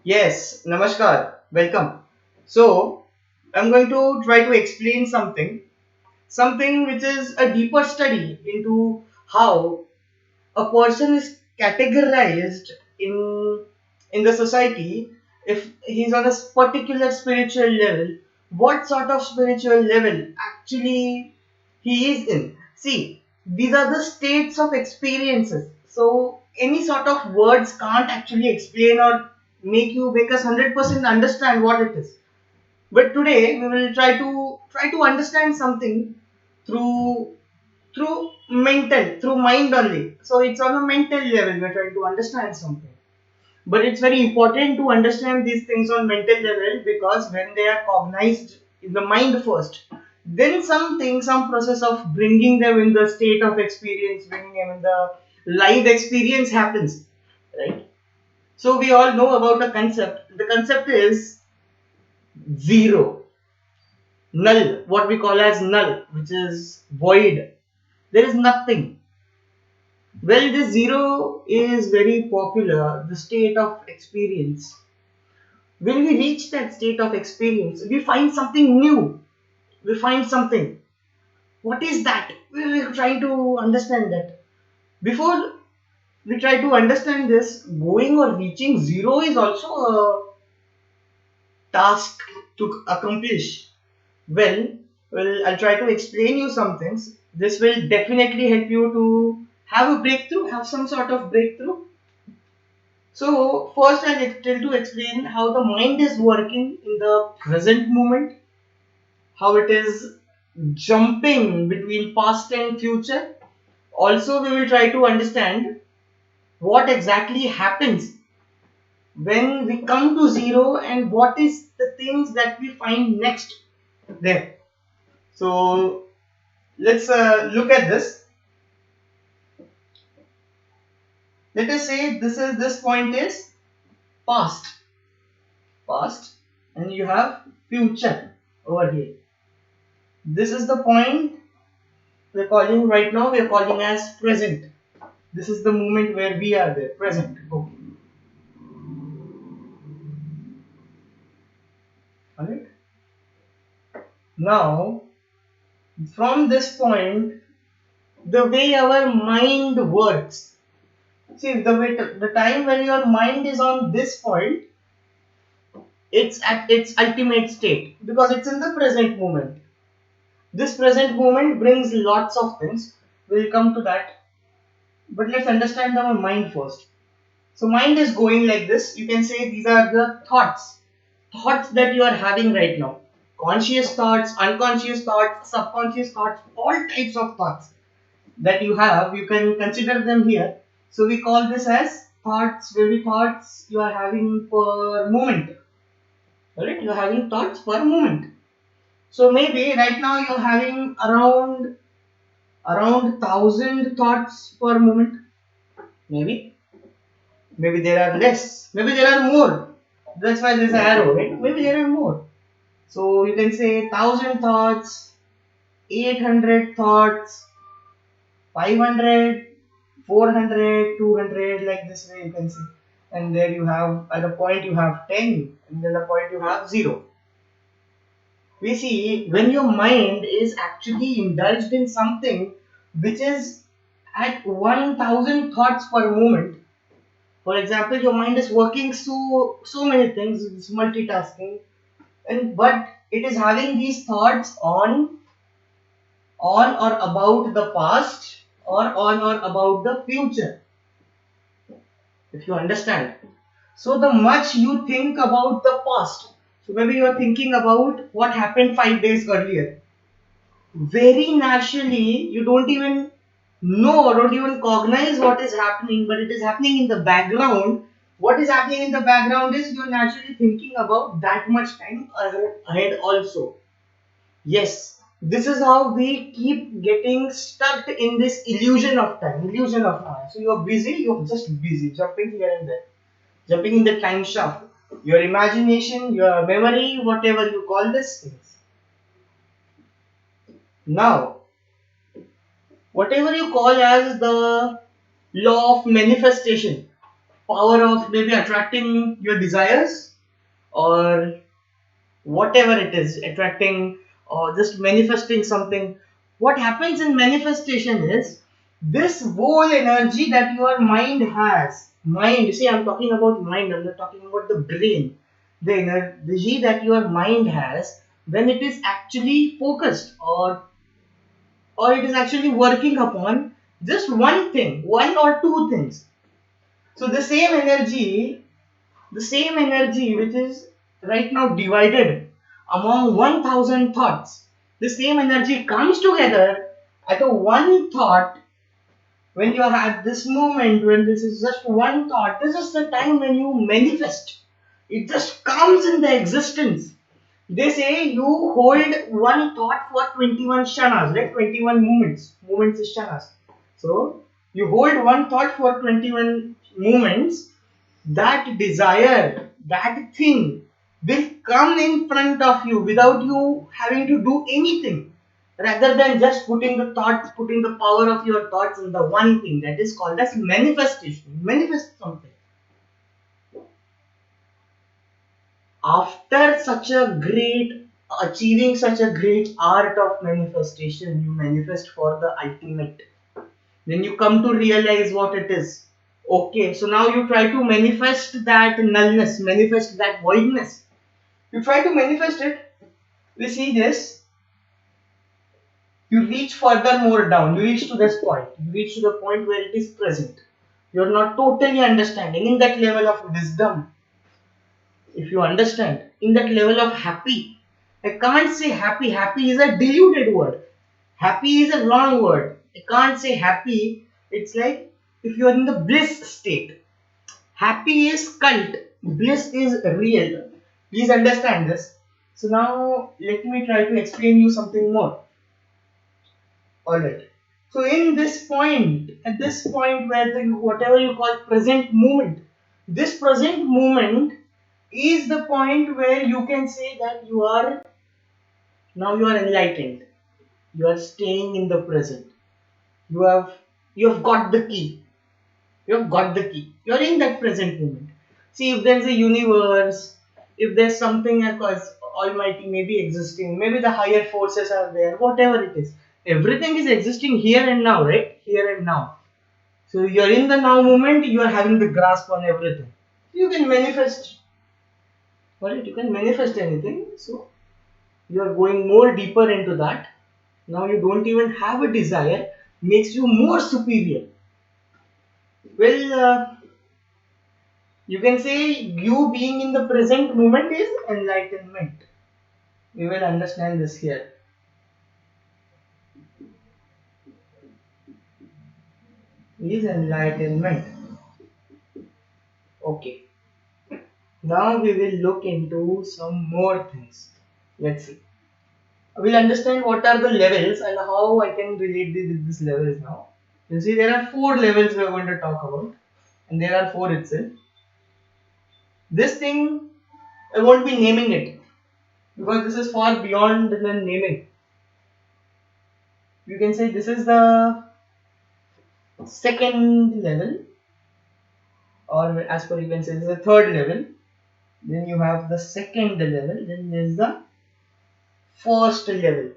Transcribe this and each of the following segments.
Yes, Namaskar, welcome. So, I'm going to try to explain something which is a deeper study into how a person is categorized in the society. If he's on a particular spiritual level, what sort of spiritual level actually he is in. See, these are the states of experiences, so any sort of words can't actually explain or make us 100% understand what it is. But today we will try to understand something through through mind only. So it's on a mental level we're trying to understand something. But it's very important to understand these things on mental level, because when they are cognized in the mind first, then some process of bringing them in the state of experience, bringing them in the live experience happens, right? So we all know about a concept. The concept is zero, null, what we call as null, which is void. There is nothing. Well, this zero is very popular, the state of experience. When we reach that state of experience, we find something new. We find something. What is that? We're trying to understand that. Before we try to understand this, going or reaching zero is also a task to accomplish. Well, I'll try to explain you some things. This will definitely help you to have a breakthrough, have some sort of breakthrough. So first I'll tell to explain how the mind is working in the present moment, how it is jumping between past and future. Also, we will try to understand what exactly happens when we come to zero and what is the things that we find next there. So let's look at this. Let us say this point is past, past, and you have future over here. This is the point we're calling right now. We're calling as present. This is the moment where we are there, present. Okay. Alright. Now, from this point, the way our mind works. See, the time when your mind is on this point, it's at its ultimate state because it's in the present moment. This present moment brings lots of things. We'll come to that. But let's understand our mind first. So mind is going like this. You can say these are the thoughts that you are having right now. Conscious thoughts, unconscious thoughts, subconscious thoughts, all types of thoughts that you have, you can consider them here. So we call this as thoughts, very thoughts you are having per moment. Alright, you are having thoughts per moment. So maybe right now you are having around 1,000 thoughts per moment. Maybe there are less, maybe there are more. That's why there's an arrow, right? Maybe there are more. So you can say 1,000 thoughts, 800 thoughts, 500, 400, 200, like this way you can see. And there you have, at a point you have 10, and then a point you have 0. We see when your mind is actually indulged in something which is at 1,000 thoughts per moment. For example, your mind is working so many things, it's multitasking, and but it is having these thoughts on or about the past or on or about the future, if you understand. So the much you think about the past, so maybe you are thinking about what happened 5 days earlier, very naturally you don't even know or don't even cognize what is happening, but it is happening in the background. What is happening in the background is you're naturally thinking about that much time ahead also. Yes, this is how we keep getting stuck in this illusion of time, illusion of time. So you're busy, you're just busy, jumping here and there, jumping in the time shaft. Your imagination, your memory, whatever you call these things. Now, whatever you call as the law of manifestation, power of maybe attracting your desires, or whatever it is, attracting or just manifesting something. What happens in manifestation is this whole energy that your mind has. Mind, see, I'm talking about mind, I'm not talking about the brain. The energy that your mind has when it is actually focused, or it is actually working upon just one thing, one or two things. So the same energy which is right now divided among 1000 thoughts, the same energy comes together at a one thought. When you are at this moment, when this is just one thought, this is the time when you manifest. It just comes in the existence. They say you hold one thought for 21 shanas, like 21 moments. Moments is shanas. So you hold one thought for 21 moments. That desire, that thing will come in front of you without you having to do anything, rather than just putting the thoughts, putting the power of your thoughts in the one thing. That is called as manifestation. Manifest something. After such a great achieving such a great art of manifestation, you manifest for the ultimate. Then you come to realize what it is. Okay, so now you try to manifest that nullness, manifest that voidness. You try to manifest it. We see this. You reach further more down. You reach to this point. You reach to the point where it is present. You are not totally understanding in that level of wisdom. If you understand in that level of happy, I can't say happy. Happy is a diluted word. Happy is a wrong word. I can't say happy. It's like if you are in the bliss state. Happy is cult. Bliss is real. Please understand this. So now let me try to explain you something more. Alright. So in this point, at this point where the whatever you call present moment, this present moment is the point where you can say that you are enlightened. You are staying in the present. You have got the key. You have got the key. You are in that present moment. See, if there is a universe, if there's something as almighty maybe existing, maybe the higher forces are there, whatever it is, everything is existing here and now, right? Here and now. So you're in the now moment, you are having the grasp on everything. You can manifest, alright, you can manifest anything. So you are going more deeper into that. Now you don't even have a desire, makes you more superior. Well, you can say you being in the present moment is enlightenment. We will understand this here. Is enlightenment. Okay. Now we will look into some more things. Let's see. We'll understand what are the levels and how I can relate with these levels now. You see, there are 4 levels we are going to talk about, and there are 4 itself. This thing, I won't be naming it because this is far beyond the naming. You can say this is the second level, or as per you can say this is the third level. Then you have the second level, then there is the first level.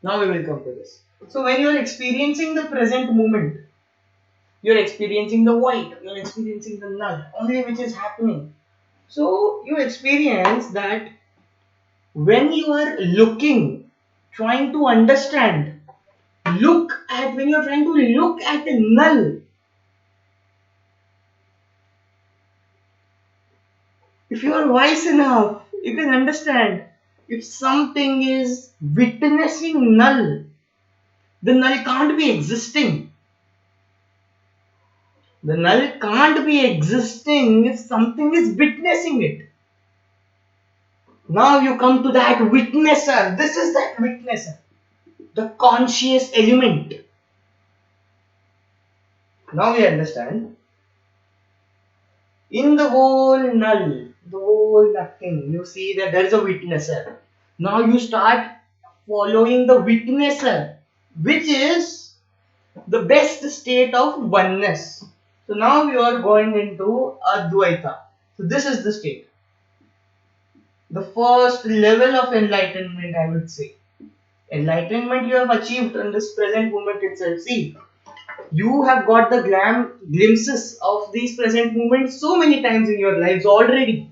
Now we will come to this. So when you are experiencing the present moment, you are experiencing the void, you are experiencing the null, only which is happening. So you experience that when you are looking, trying to understand, when you are trying to look at a null, if you are wise enough, you can understand if something is witnessing null, the null can't be existing. The null can't be existing if something is witnessing it. Now you come to that witnesser. This is that witnesser, the conscious element. Now we understand. In the whole null, the whole nothing, you see that there is a witnesser. Now you start following the witnesser, which is the best state of oneness. So now we are going into Advaita. So this is the state. The first level of enlightenment, I would say. Enlightenment you have achieved in this present moment itself. See, you have got the glimpses of these present moments so many times in your lives already.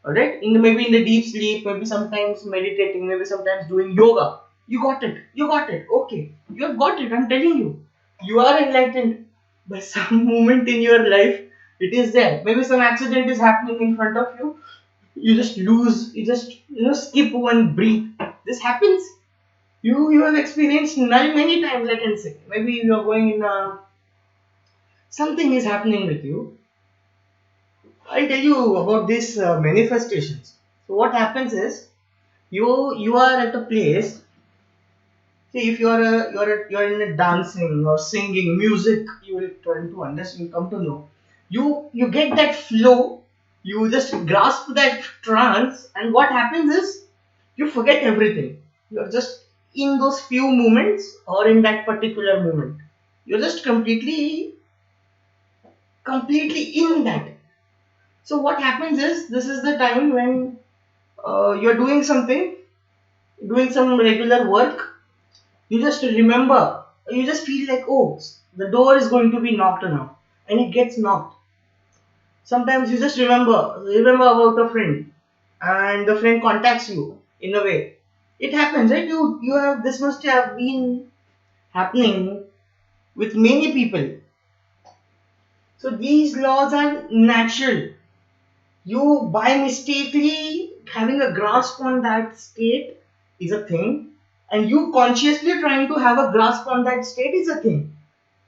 Alright? Maybe in the deep sleep, maybe sometimes meditating, maybe sometimes doing yoga. You got it. You got it. Okay. You have got it. I'm telling you. You are enlightened. By some moment in your life, it is there. Maybe some accident is happening in front of you. You just lose. You just skip one breath. This happens. You have experienced many times, I can say. Maybe you are going in a something is happening with you. I'll tell you about these manifestations. So what happens is you are at a place. See, if you're in a dancing or singing music, you will turn to understand. You come to know. You get that flow. You just grasp that trance, and what happens is you forget everything. You're just in those few moments or in that particular moment. You're just completely in that. So what happens is this is the time when you're doing something, doing some regular work. You just remember, you just feel like, oh, the door is going to be knocked now, and it gets knocked. Sometimes you just remember about a friend, and the friend contacts you in a way. It happens, right? You have this must have been happening with many people. So these laws are natural. You by mistakenly having a grasp on that state is a thing, and you consciously trying to have a grasp on that state is a thing.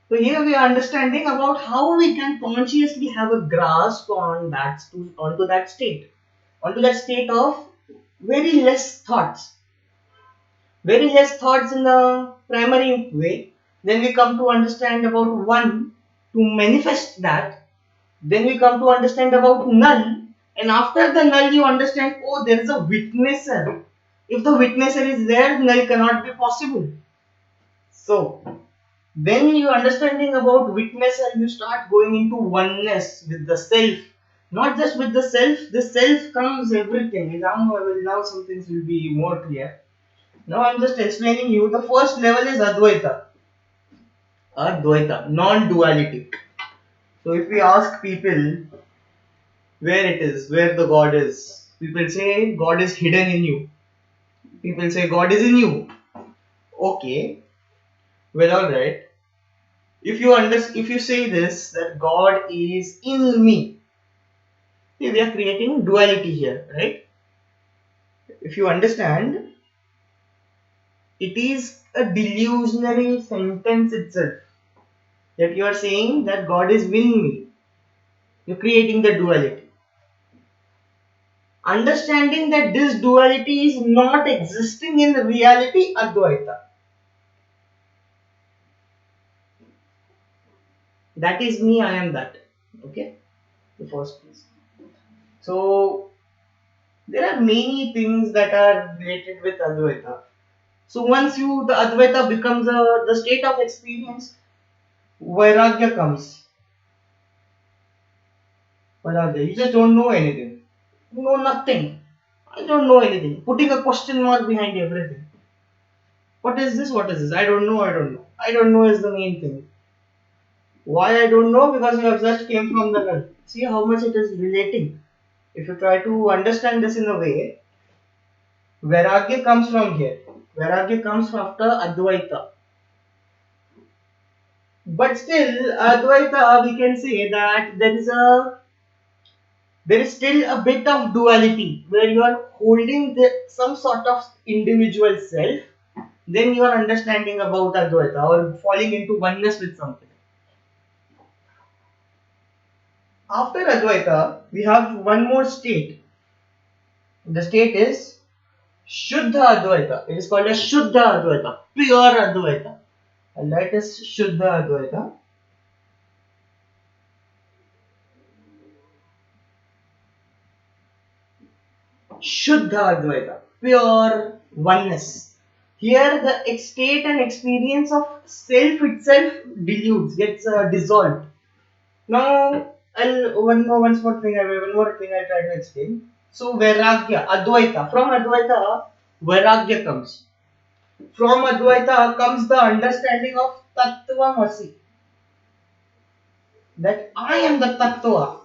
So here we are understanding about how we can consciously have a grasp on onto that state of very less thoughts, in the primary way. Then we come to understand about one to manifest that. Then we come to understand about null, and after the null you understand, oh, there is a witnesser. If the witnesser is there, null cannot be possible. So then you understanding about witness and you start going into oneness with the self. Not just with the self comes everything. Now some things will be more clear. Now I'm just explaining you. The first level is Advaita. Advaita, non-duality. So if we ask people where it is, where the God is, people say God is hidden in you. People say God is in you. Okay, well, alright. If you say this, that God is in me, see, we are creating duality here, right? If you understand, it is a delusionary sentence itself that you are saying that God is in me. You're creating the duality. Understanding that this duality is not existing in reality, Advaita. That is me, I am that. Okay? The first piece. So, there are many things that are related with Advaita. So once the Advaita becomes the state of experience, Vairagya comes. Vairagya, you just don't know anything. You know nothing. I don't know anything. Putting a question mark behind everything. What is this? What is this? I don't know. I don't know. I don't know is the main thing. Why I don't know? Because you have just came from the null. See how much it is relating. If you try to understand this in a way, Vairagya comes from here. Vairagya comes after Advaita. But still, Advaita, we can say that there is still a bit of duality where you are holding some sort of individual self. Then you are understanding about Advaita or falling into oneness with something. After Advaita, we have one more state. The state is Shuddha Advaita. It is called as Shuddha Advaita, pure Advaita. And that is Shuddha Advaita. Shuddha Advaita, pure oneness. Here the state and experience of self itself gets dissolved. Now, one more thing I'll try to explain. So, Vairagya, Advaita. From Advaita, Vairagya comes. From Advaita comes the understanding of Tattvamasi. That I am the Tattva.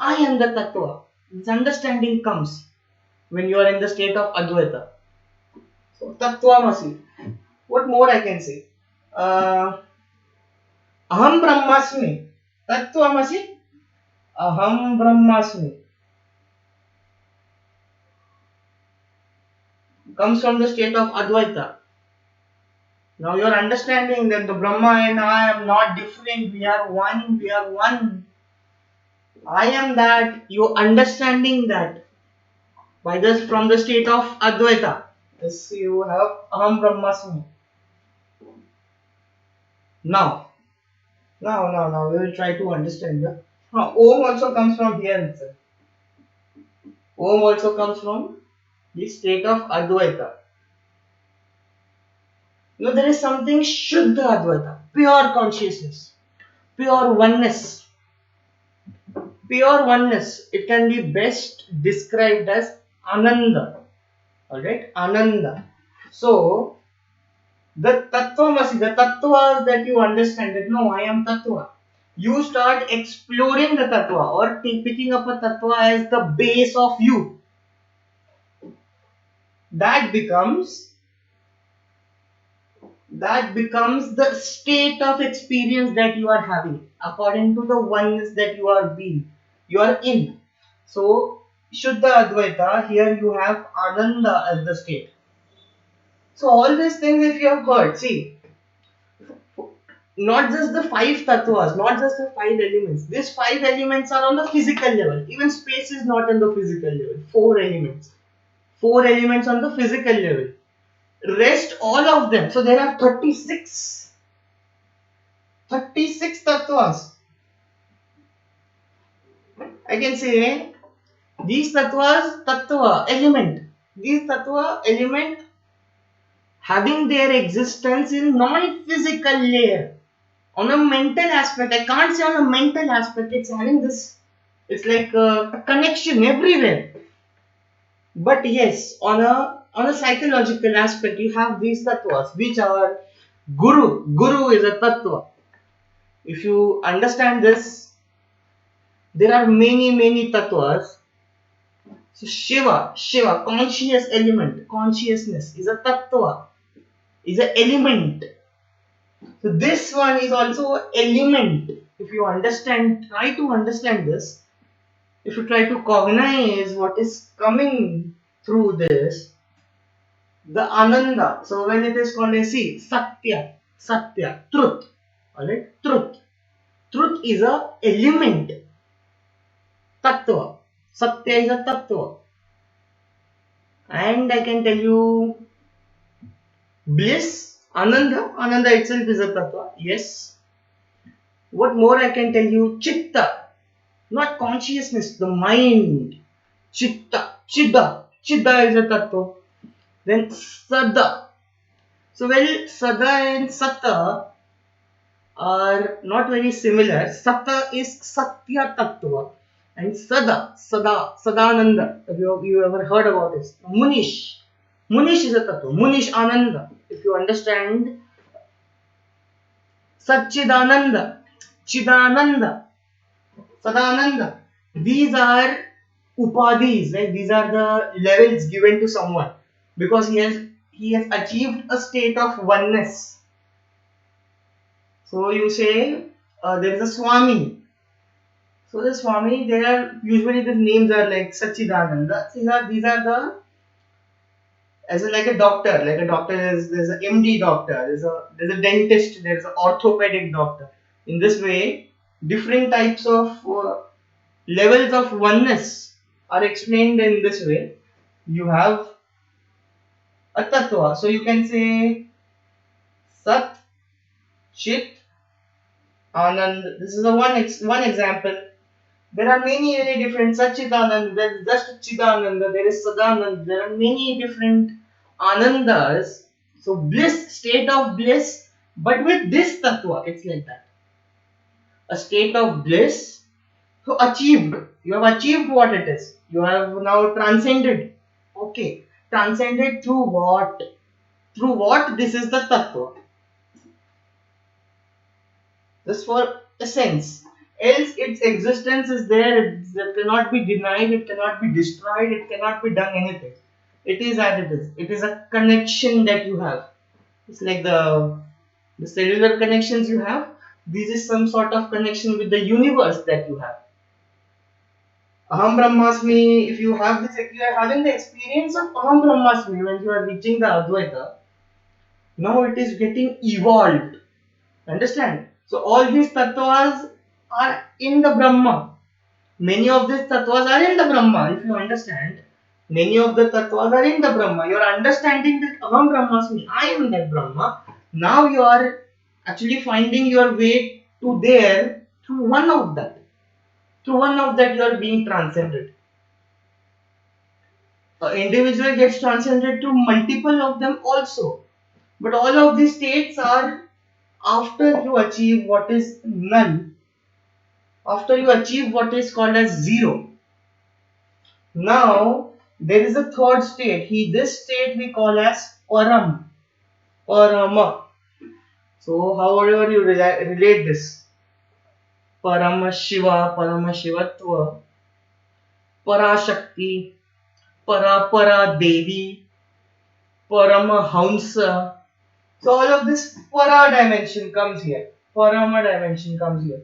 I am the Tattva. This understanding comes when you are in the state of Advaita. So, Tattvamasi. What more I can say? Aham Brahmasmi. Tattvamasi. Aham Brahmasmi. Comes from the state of Advaita. Now you are understanding that the Brahma and I am not different. We are one. We are one. I am that. You understanding that by this from the state of Advaita. Yes, you have Aham Brahmasmi. Now, we will try to understand that. Now, Om also comes from here itself. Om also comes from the state of Advaita. There is something Shuddha Advaita, pure consciousness, pure oneness. Pure oneness. It can be best described as Ananda. Alright? Ananda. So, the Tattvamasi, the Tattvas that you understand that no, I am Tattva. You start exploring the Tattva or picking up a Tattva as the base of you. That becomes the state of experience that you are having according to the oneness that you are in. So Shuddha Advaita, here you have Ananda as the state. So all these things if you have heard, see, not just the 5 tattvas, not just the 5 elements. These 5 elements are on the physical level. Even space is not on the physical level. 4 elements. 4 elements on the physical level. Rest all of them. So there are 36 tattvas. I can say these tattva element. These tattva element having their existence in non-physical layer. On a mental aspect, I can't say on a mental aspect, it's having this, it's like a connection everywhere. But yes, on a psychological aspect, you have these tattvas, which are Guru. Guru is a tattva. If you understand this, there are many tattvas. So Shiva, conscious element, consciousness is a tattva, is an element. So this one is also an element. If you understand, try to understand this. If you try to cognize what is coming through this, the Ananda. So when it is called as Satya, truth. Alright, truth. Truth is a element. Tattva. Satya is a tattva. And I can tell you bliss, Ananda itself is a tattva. Yes. What more I can tell you? Chitta, not consciousness, the mind. Chitta, Chitta is a tattva. Then Sada. So Sada and Satta are not very similar. Satta is Satya Tattva and Sadananda. Have you ever heard about this? Munish is a Tattva. Munish Ananda. If you understand Satchidananda, Chidananda, Sadananda. These are upadhis, right? These are the levels given to someone because he has achieved a state of oneness. So you say there is a Swami. So the Swami, there are usually the names are like Satchidananda. These are the like a doctor. Like a doctor there's an MD doctor. There's a dentist. There's an orthopedic doctor. In this way, different types of levels of oneness are explained in this way. You have a tattva. So you can say Sat, Chit, Anand. This is one example. There are many different Satchitananda. There is just Chidananda. There is Sadananda. There are many different Anandas. So bliss, state of bliss, but with this tattva, it's like that. a state of bliss. So achieved, you have achieved what it is. You have now transcended. Okay, transcended through what? Through what? This is the tattva. Just for essence. Else its existence is there. It cannot be denied. It cannot be destroyed. It cannot be done anything. It is as it is. It is a connection that you have. It's like the cellular connections you have. This is some sort of connection with the universe that you have. Aham Brahmasmi, if you have this, if you are having the experience of Aham Brahmasmi when you are reaching the Advaita, now it is getting evolved. Understand? So all these tattvas are in the Brahma. Many of these tattvas are in the Brahma, if you understand. Many of the tattvas are in the Brahma. You are understanding that Aham Brahmasmi, I am that Brahma. Now you are actually finding your way to there through one of that. Through one of that you are being transcended. An individual gets transcended through multiple of them also. But all of these states are after you achieve what is null, after you achieve what is called as zero. Now there is a third state. This state we call as param, parama. So however you relate this, parama shiva, parama shivatva, parashakti, para devi, paramahamsa. So all of this para dimension comes here. Parama dimension comes here.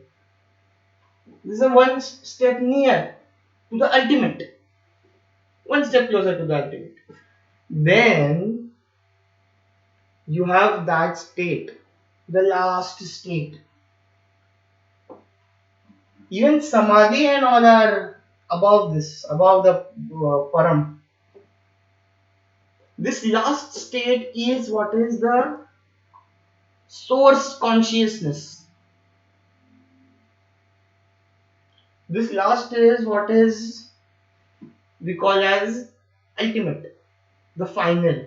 This is a one step near to the ultimate. One step closer to the ultimate. Then you have that state, the last state. Even samadhi and all are above this, above the param. This last state is what is the source consciousness. This last is what is we call as ultimate, the final.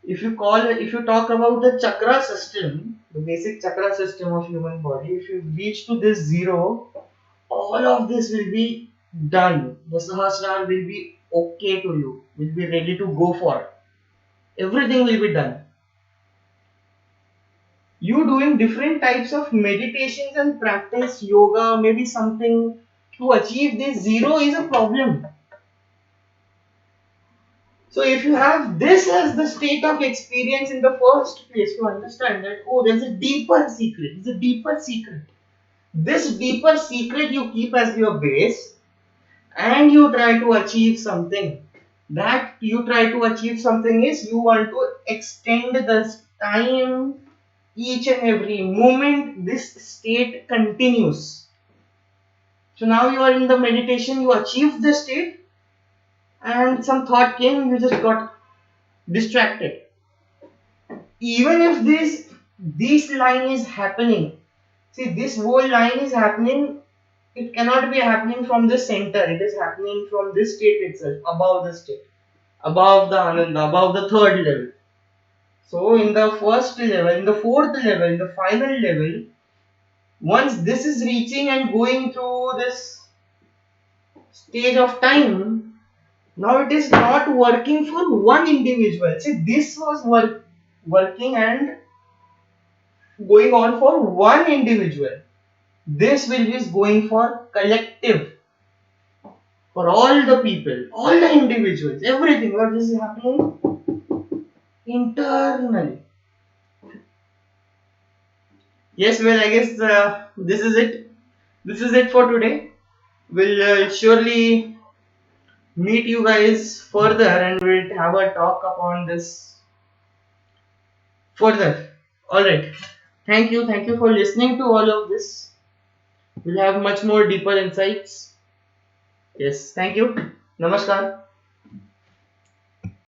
If you talk about the chakra system, the basic chakra system of human body, if you reach to this zero, all of this will be done. The Sahasrara will be okay to you, will be ready to go for. Everything will be done. You doing different types of meditations and practice, yoga, maybe something to achieve this zero is a problem. So if you have this as the state of experience in the first place, you understand that, oh, there's a deeper secret. There's a deeper secret. This deeper secret you keep as your base and you try to achieve something. That you try to achieve something is you want to extend the time, each and every moment this state continues. So now you are in the meditation, you achieved the state and some thought came, you just got distracted. Even if this line is happening, see this whole line is happening, it cannot be happening from the center, it is happening from this state itself, above the state, above the ananda, above the third level. So in the first level, in the fourth level, in the final level, once this is reaching and going through this stage of time, now it is not working for one individual. See, this was working and going on for one individual. This will be going for collective, for all the people, all the individuals, everything. What is happening internally. Yes, well, I guess this is it. This is it for today. We'll surely meet you guys further and we'll have a talk upon this further. Alright. Thank you. Thank you for listening to all of this. We'll have much more deeper insights. Yes. Thank you. Namaskar.